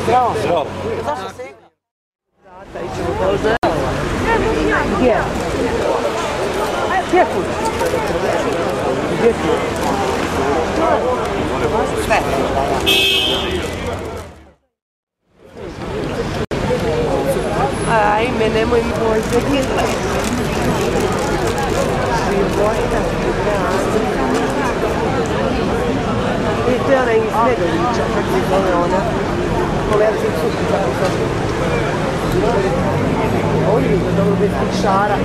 Zdravo. Zdravo. Zašto se... Gdje? Gdje je put? Gdje je put? Sve. Ajme, nemoj mi pođe. I to je ona iz Nedovića, kako je zove ona. Kolerci cuku, kako zove. Ovdje je dobro bez tih šara.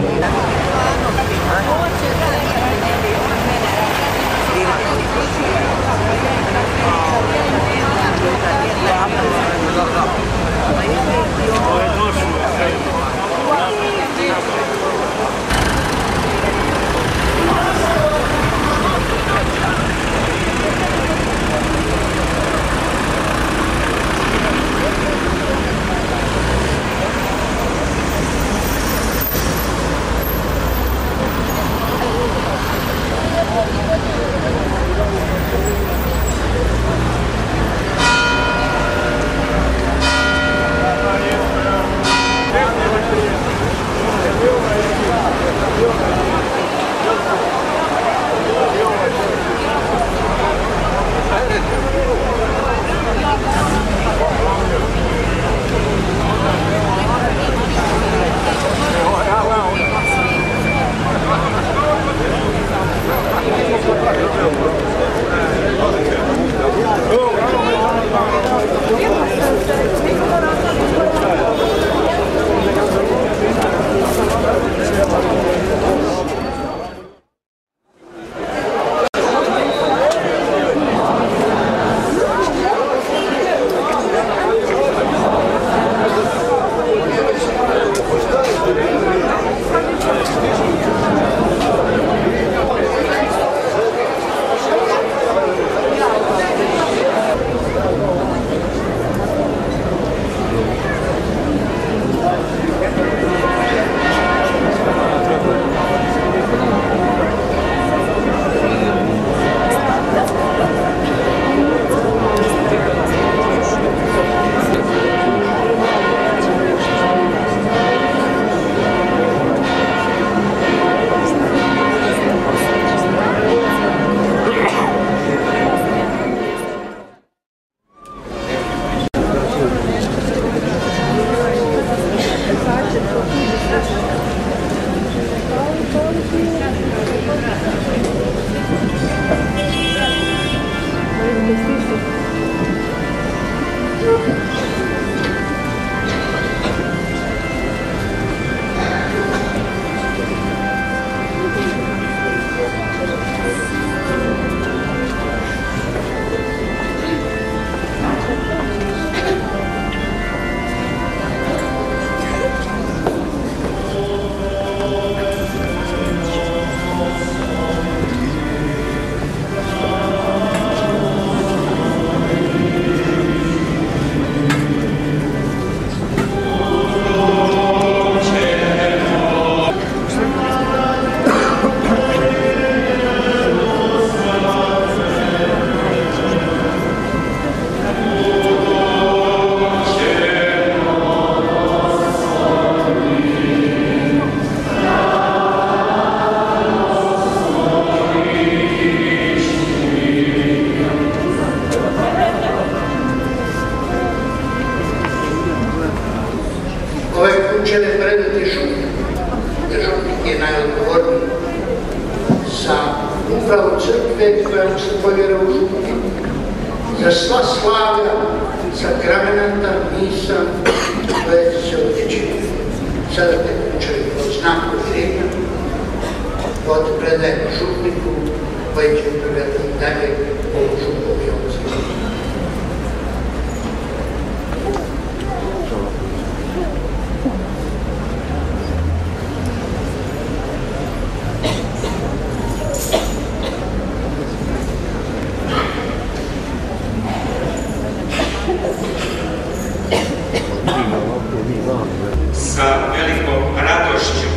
žele predati župniku, jer župnik je najodgovorniji za upravu crkve koja mu se povjera u župniku, za sva slavlja, sakramenata, misa, koje se odjećuje. Sada te kućaju od znaku vrijeme, od predaje župniku, koji će predati dalje ovu župovi obzir. Sa velikom radošću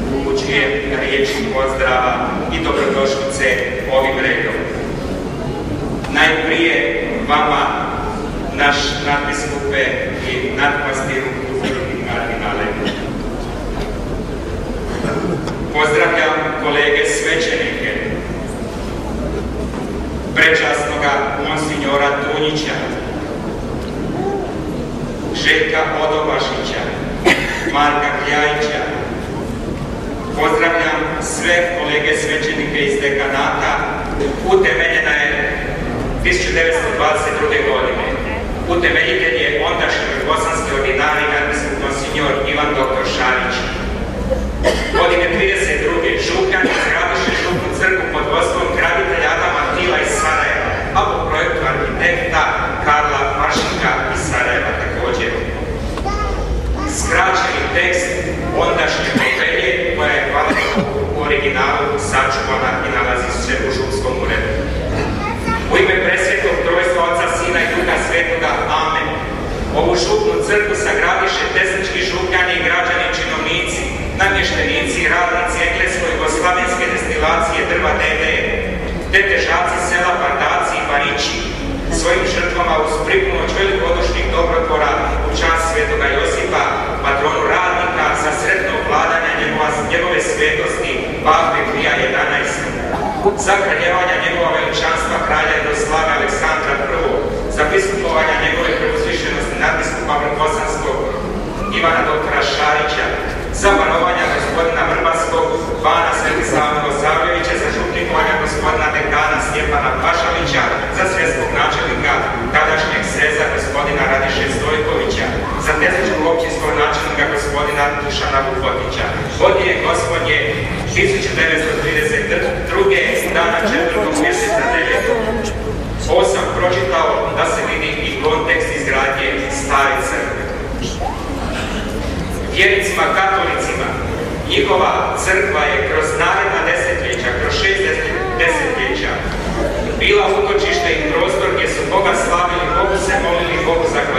upućujem riječi pozdrava i dobrodošlice ovim redom. Najprije vama, naš nadbiskupe i nadpastiru uzorni kardinale. Pozdravljam kolege svećenike, prečasnoga monsinjora Tunjića, Željka Odobašića, Marka Kljajića. Pozdravljam sve kolege svećenike iz dekanata. Utemeljena je 1922. godine. Utemeljitelj je ondašnji bosanski ordinari nadbiskup monsinjor Ivan dr. Šarić. Godine 32. župan izgradiše župnu crkvu pod vodstvom graditelja Adama Tila iz Sarajeva, a po projektu arhitekta Karla Maršinka iz Sarajeva također. Skraćeni tekst ondašnje povelje koja je kvalitetno u originalu sačuvana i nalazi se u župskom uredu. U ime presvetog trojstva Oca, Sina i Duha Svetoga, amen. Ovu župnu crkvu sagradiše tesnički župljani i građani činovnici, namještenici, radnici englesko-jugoslavenske destilacije drva DD, te težaci sela Bardaci i Barići, svojim žrtvama uz pripomoć velikodušnih dobrotvora u čast svetoga Josipa, patronu radnika, za sretno vladanja njegove svetosti, Pape Pija 11. Za kraljevanja njegova veličanstva kralja Jugoslava Aleksandra I, za biskupovanja njegove preuzvišenosti nadbiskupa Vrbosanskog Ivana dr. Šarića, za barovanja gospodina Vrbanskog, bana Svetislava Milosavljevića, za župnikovanja gospodina dekana Stjepana Pašalića, za svjetskog načelnika tadašnjeg sreza gospodina Radiše Stojkovića, za tesničkog općinskog načelnika gospodina Dušana Vukotića. Godine gospodnje 1932. dana 4. mjeseca 9. Ovo sam pročitao da se vidi i kontekst izgradnje stare crkve. Vjernicima katolicima njihova crkva je kroz naredna desetljeća, kroz 6 desetljeća bila utočište i prostor gdje su Boga slavili, Bogu se molili, Bogu zahvaljivali.